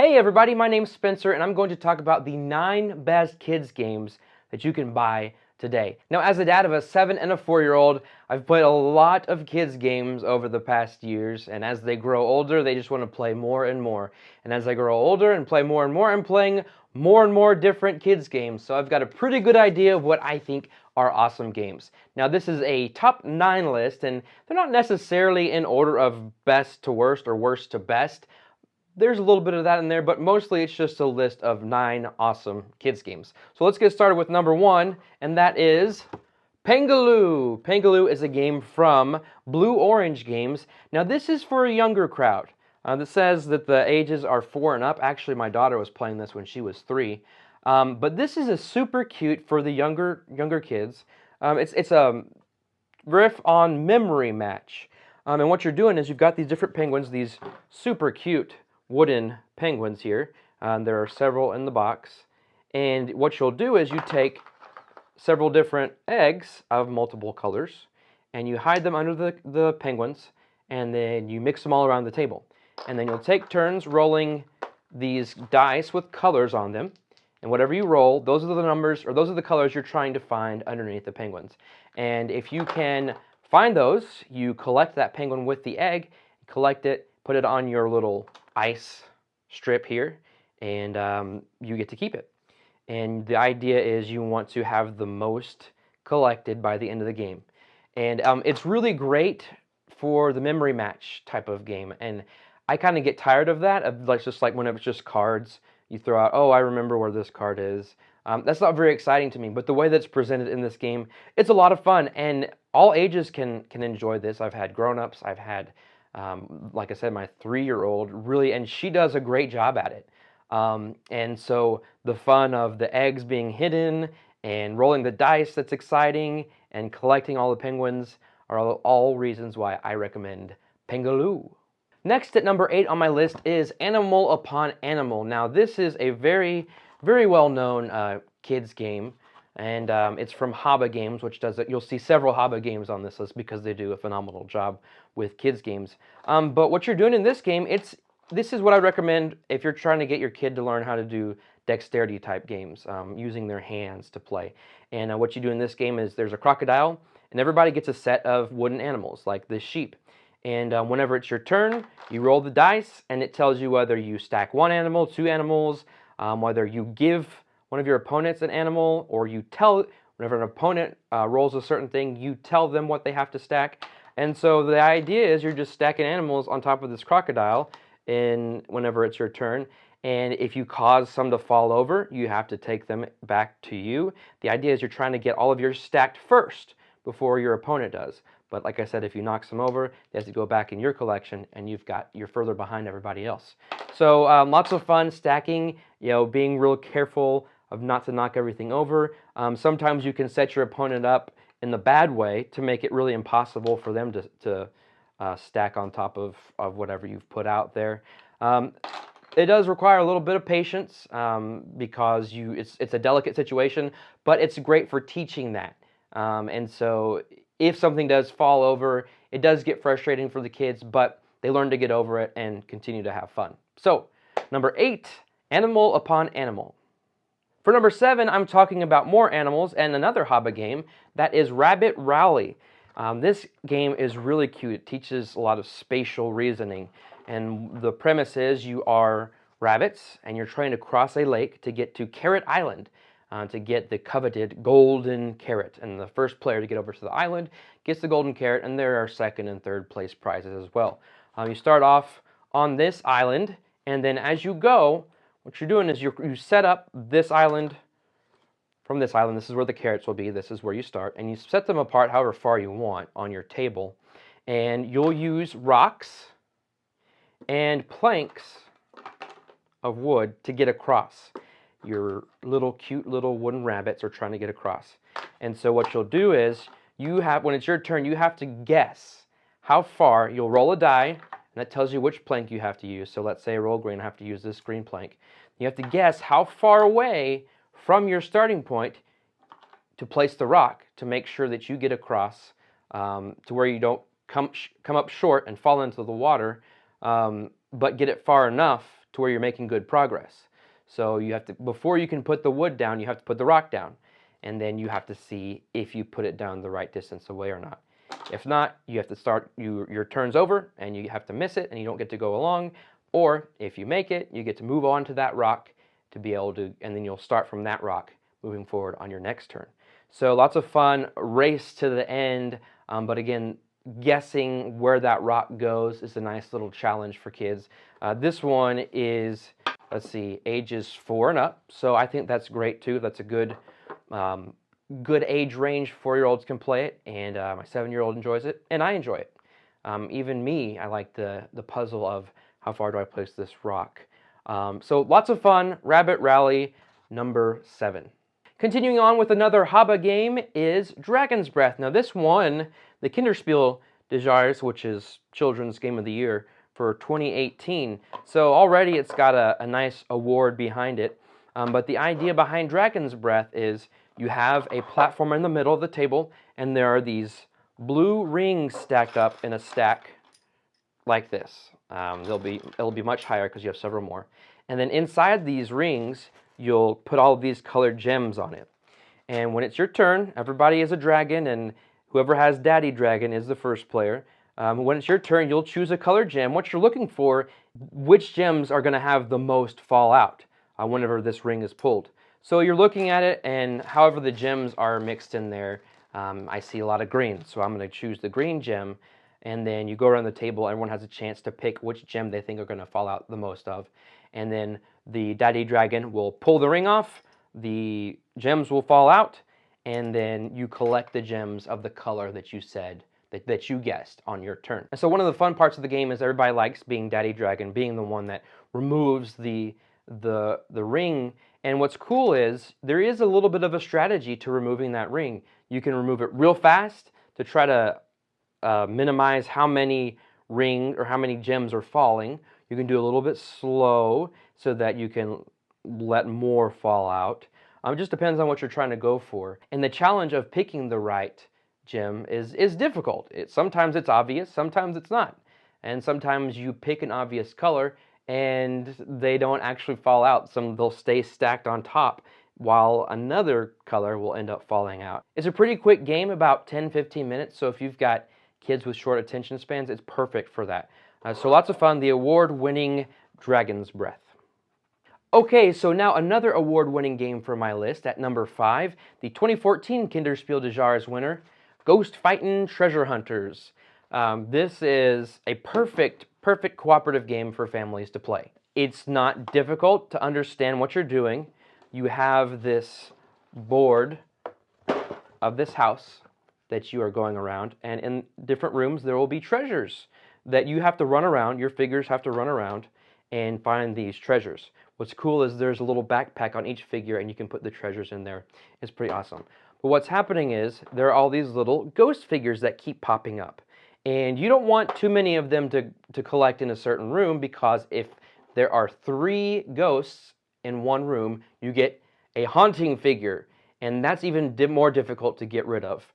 Hey everybody, my name's Spencer and I'm going to talk about the 9 best kids games that you can buy today. Now, as a dad of a 7 and a 4-year-old, I've played a lot of kids games over the past years, and as they grow older, they just want to play more and more. And as I grow older and play more and more, I'm playing more and more different kids games. So I've got a pretty good idea of what I think are awesome games. Now, this is a top 9 list, and they're not necessarily in order of best to worst or worst to best. There's a little bit of that in there, but mostly it's just a list of 9 awesome kids games. So let's get started with number 1, and that is Pengal. Pengal is a game from Blue Orange Games. Now this is for a younger crowd. That says that the ages are 4 and up. Actually, my daughter was playing this when she was 3. But this is a super cute for the younger kids. It's a riff on Memory Match. And what you're doing is you've got these different penguins, these super cute wooden penguins here. There are several in the box. And what you'll do is you take several different eggs of multiple colors and you hide them under the penguins, and then you mix them all around the table. And then you'll take turns rolling these dice with colors on them. And whatever you roll, those are the numbers, or those are the colors you're trying to find underneath the penguins. And if you can find those, you collect that penguin with the egg, collect it, put it on your little ice strip here, and you get to keep it. And the idea is you want to have the most collected by the end of the game. And it's really great for the memory match type of game. And I kind of get tired of that, just like when it was just cards. You throw out, oh, I remember where this card is. That's not very exciting to me, but the way that's presented in this game, it's a lot of fun, and all ages can enjoy this. I've had grown-ups, I've had, like I said, my 3-year-old, really, and she does a great job at it. And so the fun of the eggs being hidden and rolling the dice, that's exciting, and collecting all the penguins are all reasons why I recommend Pengal. Next at number 8 on my list is Animal Upon Animal. Now this is a very well-known kids game, and it's from Haba Games, which does it. You'll see several Haba games on this list because they do a phenomenal job with kids games. But what you're doing in this game, this is what I recommend if you're trying to get your kid to learn how to do dexterity type games, using their hands to play. And what you do in this game is there's a crocodile, and everybody gets a set of wooden animals like this sheep. And whenever it's your turn, you roll the dice, and it tells you whether you stack 1 animal, 2 animals, whether you give one of your opponents an animal, or you tell, whenever an opponent rolls a certain thing, you tell them what they have to stack. And so the idea is you're just stacking animals on top of this crocodile whenever it's your turn. And if you cause some to fall over, you have to take them back to you. The idea is you're trying to get all of yours stacked first before your opponent does. But like I said, if you knock some over, they have to go back in your collection, and you're further behind everybody else. So lots of fun stacking, being real careful of not to knock everything over. Sometimes you can set your opponent up in the bad way to make it really impossible for them to stack on top of whatever you've put out there. It does require a little bit of patience because it's a delicate situation, but it's great for teaching that. And so if something does fall over, it does get frustrating for the kids, but they learn to get over it and continue to have fun. So, number 8, Animal Upon Animal. For number 7, I'm talking about more animals and another Haba game, that is Rabbit Rally. This game is really cute. It teaches a lot of spatial reasoning. And the premise is you are rabbits, and you're trying to cross a lake to get to Carrot Island, to get the coveted golden carrot. And the first player to get over to the island gets the golden carrot, and there are 2nd and 3rd place prizes as well. You start off on this island, and then as you go, what you're doing is you set up this island from this island. This is where the carrots will be. This is where you start, and you set them apart however far you want on your table. And you'll use rocks and planks of wood to get across. Your cute little wooden rabbits are trying to get across. And so what you'll do is, when it's your turn, you have to guess how far. You'll roll a die, and that tells you which plank you have to use. So let's say I roll green, I have to use this green plank. You have to guess how far away from your starting point to place the rock to make sure that you get across to where you don't come up short and fall into the water, but get it far enough to where you're making good progress. So you have to, before you can put the wood down, you have to put the rock down. And then you have to see if you put it down the right distance away or not. If not, you have to start, your turn's over, and you have to miss it, and you don't get to go along. Or if you make it, you get to move on to that rock to be able to, and then you'll start from that rock moving forward on your next turn. So lots of fun, race to the end, but again, guessing where that rock goes is a nice little challenge for kids. This one is, let's see, ages 4 and up, so I think that's great too. That's a good good age range. 4-year-olds can play it, and my 7-year-old enjoys it, and I enjoy it. Even me, I like the puzzle of how far do I place this rock. So lots of fun. Rabbit Rally number 7. Continuing on with another Haba game is Dragon's Breath. Now this won the Kinderspiel des Jahres, which is Children's Game of the Year for 2018. So already it's got a nice award behind it. But the idea behind Dragon's Breath is you have a platform in the middle of the table, and there are these blue rings stacked up in a stack like this. It'll be much higher because you have several more. And then inside these rings, you'll put all of these colored gems on it. And when it's your turn, everybody is a dragon, and whoever has Daddy Dragon is the first player. When it's your turn, you'll choose a colored gem. What you're looking for, which gems are going to have the most fall out whenever this ring is pulled. So you're looking at it, and however the gems are mixed in there, I see a lot of green. So I'm going to choose the green gem, and then you go around the table. Everyone has a chance to pick which gem they think are going to fall out the most of. And then the Daddy Dragon will pull the ring off, the gems will fall out, and then you collect the gems of the color that you said, that you guessed on your turn. And so one of the fun parts of the game is everybody likes being Daddy Dragon, being the one that removes the ring. And what's cool is there is a little bit of a strategy to removing that ring. You can remove it real fast to try to minimize how many rings or how many gems are falling. You can do a little bit slow so that you can let more fall out. It just depends on what you're trying to go for. And the challenge of picking the right gem is difficult. Sometimes it's obvious, sometimes it's not. And sometimes you pick an obvious color and they don't actually fall out. They'll stay stacked on top while another color will end up falling out. It's a pretty quick game, about 10-15 minutes, so if you've got kids with short attention spans, it's perfect for that. So lots of fun, the award-winning Dragon's Breath. Okay, so now another award-winning game for my list at number 5, the 2014 Kinderspiel des Jahres winner, Ghost Fightin' Treasure Hunters. This is a perfect cooperative game for families to play. It's not difficult to understand what you're doing. You have this board of this house that you are going around, and in different rooms there will be treasures that you have to run around, your figures have to run around and find these treasures. What's cool is there's a little backpack on each figure and you can put the treasures in there. It's pretty awesome. But what's happening is there are all these little ghost figures that keep popping up. And you don't want too many of them to collect in a certain room, because if there are 3 ghosts in one room, you get a haunting figure. And that's even more difficult to get rid of.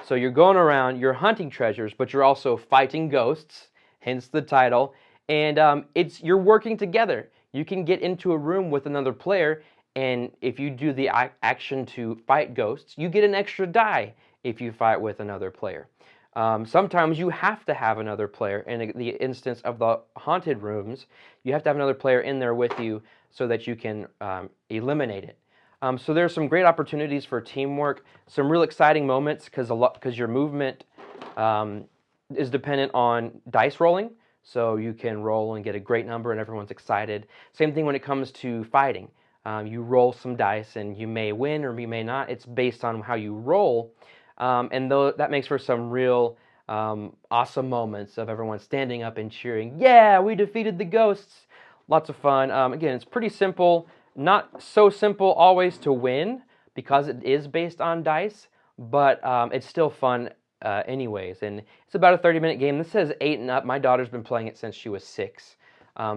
So you're going around, you're hunting treasures, but you're also fighting ghosts, hence the title. And you're working together. You can get into a room with another player, and if you do the action to fight ghosts, you get an extra die if you fight with another player. Sometimes you have to have another player. In the instance of the haunted rooms, you have to have another player in there with you so that you can eliminate it. So there's some great opportunities for teamwork, some real exciting moments because your movement is dependent on dice rolling. So you can roll and get a great number and everyone's excited. Same thing when it comes to fighting. You roll some dice and you may win or you may not. It's based on how you roll. And that makes for some real awesome moments of everyone standing up and cheering, "Yeah, we defeated the ghosts." Lots of fun. Again, it's pretty simple. Not so simple always to win because it is based on dice, but it's still fun anyways. And it's about a 30-minute game. This says 8 and up. My daughter's been playing it since she was 6.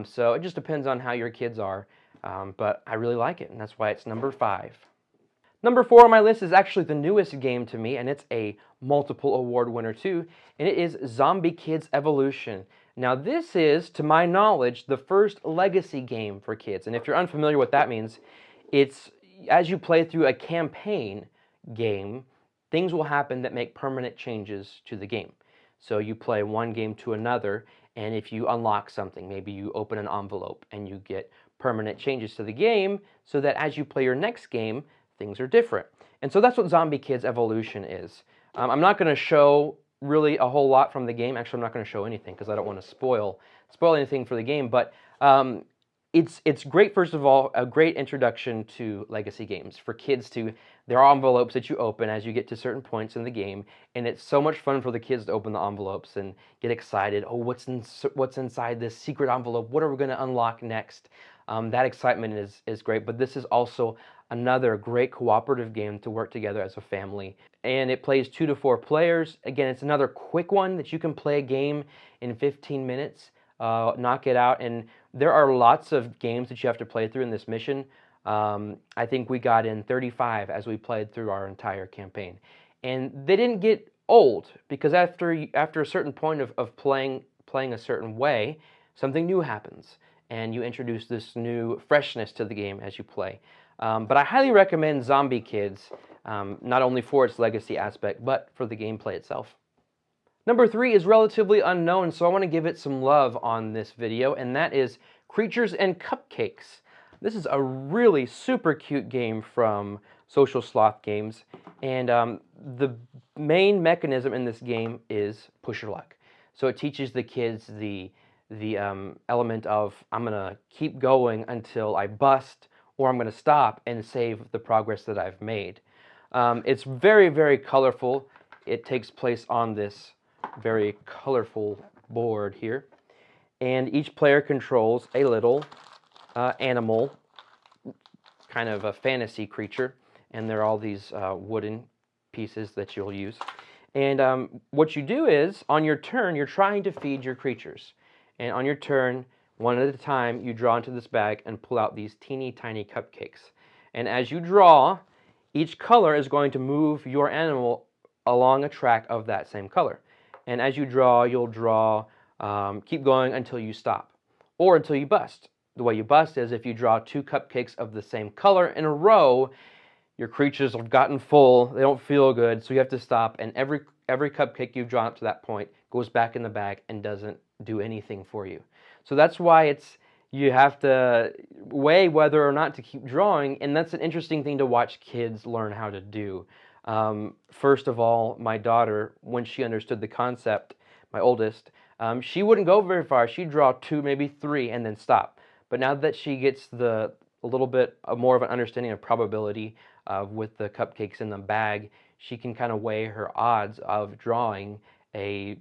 So it just depends on how your kids are. But I really like it, and that's why it's number 5. Number 4 on my list is actually the newest game to me, and it's a multiple award winner too, and it is Zombie Kids Evolution. Now this is, to my knowledge, the first legacy game for kids. And if you're unfamiliar what that means, it's as you play through a campaign game, things will happen that make permanent changes to the game. So you play one game to another, and if you unlock something, maybe you open an envelope and you get permanent changes to the game so that as you play your next game, things are different. And so that's what Zombie Kids Evolution is. I'm not going to show really a whole lot from the game. Actually, I'm not going to show anything because I don't want to spoil anything for the game. But it's great, first of all, a great introduction to legacy games for kids to. There are envelopes that you open as you get to certain points in the game, and it's so much fun for the kids to open the envelopes and get excited. Oh, what's inside this secret envelope? What are we going to unlock next? That excitement is great, but this is also another great cooperative game to work together as a family. And it plays 2 to 4 players. Again, it's another quick one that you can play a game in 15 minutes, knock it out. And there are lots of games that you have to play through in this mission. I think we got in 35 as we played through our entire campaign. And they didn't get old, because after a certain point of playing a certain way, something new happens. And you introduce this new freshness to the game as you play. But I highly recommend Zombie Kids, not only for its legacy aspect, but for the gameplay itself. Number 3 is relatively unknown, so I want to give it some love on this video, and that is Creatures and Cupcakes. This is a really super cute game from Social Sloth Games, and the main mechanism in this game is push your luck. So it teaches the kids the element of, I'm going to keep going until I bust, or I'm going to stop and save the progress that I've made. It's very, very colorful. It takes place on this very colorful board here. And each player controls a little animal, kind of a fantasy creature. And there are all these wooden pieces that you'll use. And what you do is, on your turn, you're trying to feed your creatures. And on your turn, one at a time, you draw into this bag and pull out these teeny tiny cupcakes. And as you draw, each color is going to move your animal along a track of that same color. And as you draw, you'll draw, keep going until you stop, or until you bust. The way you bust is if you draw 2 cupcakes of the same color in a row, your creatures have gotten full, they don't feel good, so you have to stop, and every cupcake you've drawn up to that point goes back in the bag and doesn't do anything for you. So that's why you have to weigh whether or not to keep drawing, and that's an interesting thing to watch kids learn how to do. First of all, my daughter, when she understood the concept, my oldest, she wouldn't go very far. She'd draw 2, maybe 3, and then stop. But now that she gets a little bit more of an understanding of probability with the cupcakes in the bag, she can kind of weigh her odds of drawing a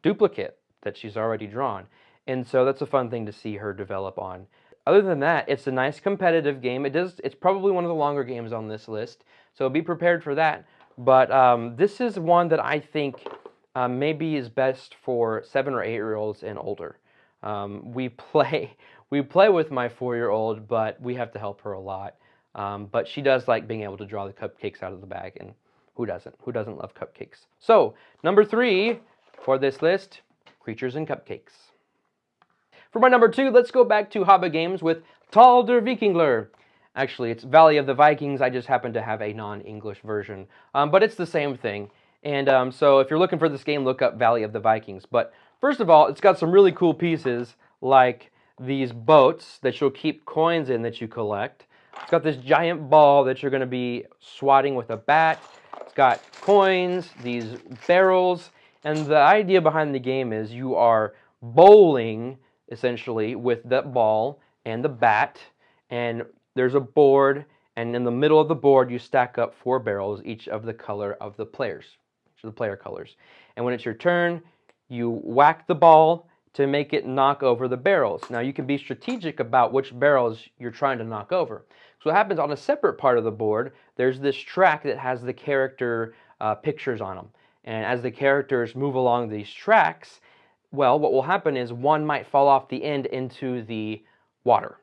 duplicate that she's already drawn. And so that's a fun thing to see her develop on. Other than that, it's a nice competitive game. It's probably one of the longer games on this list, so be prepared for that. But this is one that I think maybe is best for 7 or 8-year-olds and older. We play with my 4-year-old, but we have to help her a lot. But she does like being able to draw the cupcakes out of the bag, and who doesn't? Who doesn't love cupcakes? So, number 3 for this list, Creatures and Cupcakes. For my number 2, let's go back to Hobby Games with Tal der Vikingler. Actually, it's Valley of the Vikings. I just happen to have a non-English version. But it's the same thing. And so if you're looking for this game, look up Valley of the Vikings. But first of all, it's got some really cool pieces, like these boats that you'll keep coins in that you collect. It's got this giant ball that you're going to be swatting with a bat. It's got coins, these barrels. And the idea behind the game is you are bowling, essentially, with that ball and the bat, and there's a board, and in the middle of the board you stack up 4 barrels, each of the color of the players, each of the player colors. And when it's your turn, you whack the ball to make it knock over the barrels. Now you can be strategic about which barrels you're trying to knock over. So what happens on a separate part of the board, there's this track that has the character pictures on them. And as the characters move along these tracks, well, what will happen is one might fall off the end into the water.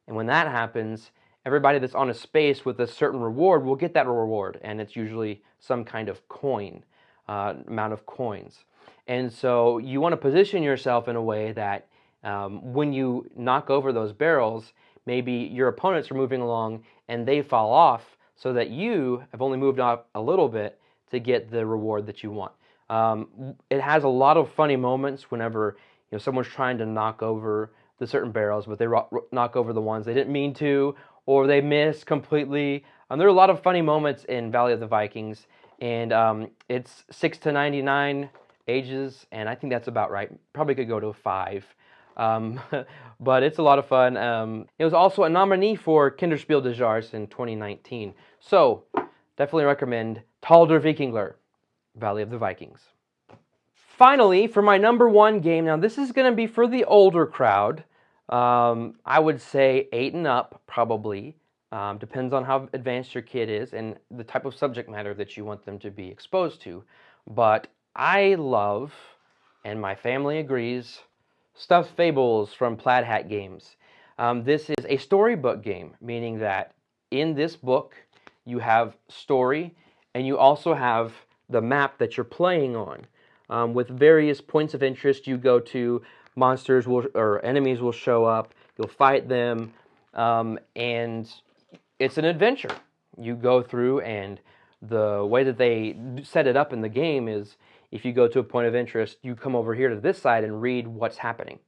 And when that happens, everybody that's on a space with a certain reward will get that reward. And it's usually some kind of coin, amount of coins. And so you want to position yourself in a way that when you knock over those barrels, maybe your opponents are moving along and they fall off, so that you have only moved up a little bit to get the reward that you want. It has a lot of funny moments whenever someone's trying to knock over the certain barrels, but they knock over the ones they didn't mean to, or they miss completely. There are a lot of funny moments in Valley of the Vikings, and it's 6 to 99 ages, and I think that's about right. Probably could go to 5. But it's a lot of fun. It was also a nominee for Kinderspiel des Jahres in 2019. So, definitely recommend Tal der Vikingler, Valley of the Vikings. Finally, for my number 1 game, now this is going to be for the older crowd. I would say 8 and up, probably. Depends on how advanced your kid is and the type of subject matter that you want them to be exposed to. But I love, and my family agrees, Stuffed Fables from Plaid Hat Games. This is a storybook game, meaning that in this book you have story and you also have the map that you're playing on. With various points of interest you go to, monsters or enemies will show up, you'll fight them, and it's an adventure. You go through, and the way that they set it up in the game is if you go to a point of interest, you come over here to this side and read what's happening.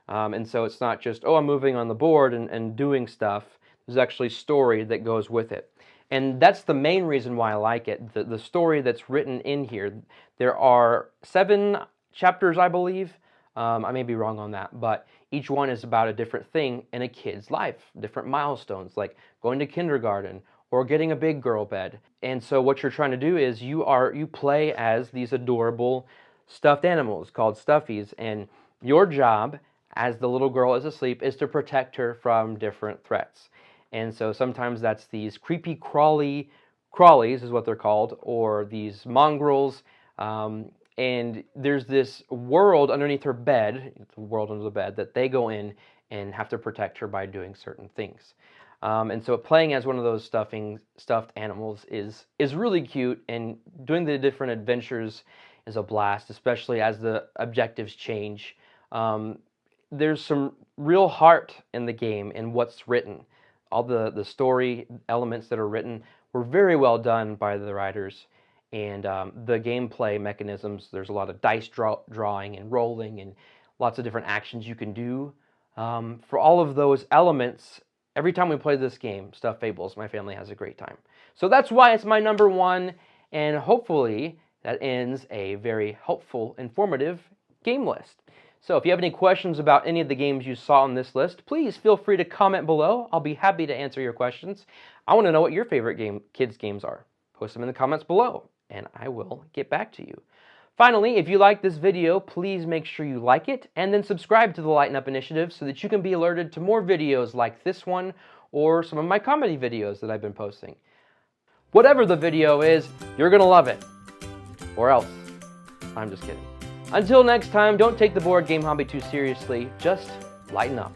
And so it's not just, oh, I'm moving on the board and doing stuff. There's actually story that goes with it. And that's the main reason why I like it, the story that's written in here. There are 7 chapters, I believe. I may be wrong on that, but each one is about a different thing in a kid's life, different milestones, like going to kindergarten or getting a big girl bed. And so what you're trying to do is you play as these adorable stuffed animals called Stuffies, and your job as the little girl is asleep is to protect her from different threats. And so sometimes that's these creepy crawlies is what they're called, or these mongrels. And there's this world underneath her bed, it's a world under the bed, that they go in and have to protect her by doing certain things. And so playing as one of those stuffed animals is really cute, and doing the different adventures is a blast, especially as the objectives change. There's some real heart in the game and what's written. All the story elements that are written were very well done by the writers. And the gameplay mechanisms, there's a lot of dice drawing and rolling and lots of different actions you can do. For all of those elements, every time we play this game, Stuffed Fables, my family has a great time. So that's why it's my number 1, and hopefully that ends a very helpful, informative game list. So if you have any questions about any of the games you saw on this list, please feel free to comment below. I'll be happy to answer your questions. I want to know what your favorite kids games are. Post them in the comments below, and I will get back to you. Finally, if you like this video, please make sure you like it, and then subscribe to the Lighten Up Initiative so that you can be alerted to more videos like this one, or some of my comedy videos that I've been posting. Whatever the video is, you're gonna love it. Or else. I'm just kidding. Until next time, don't take the board game hobby too seriously, just lighten up.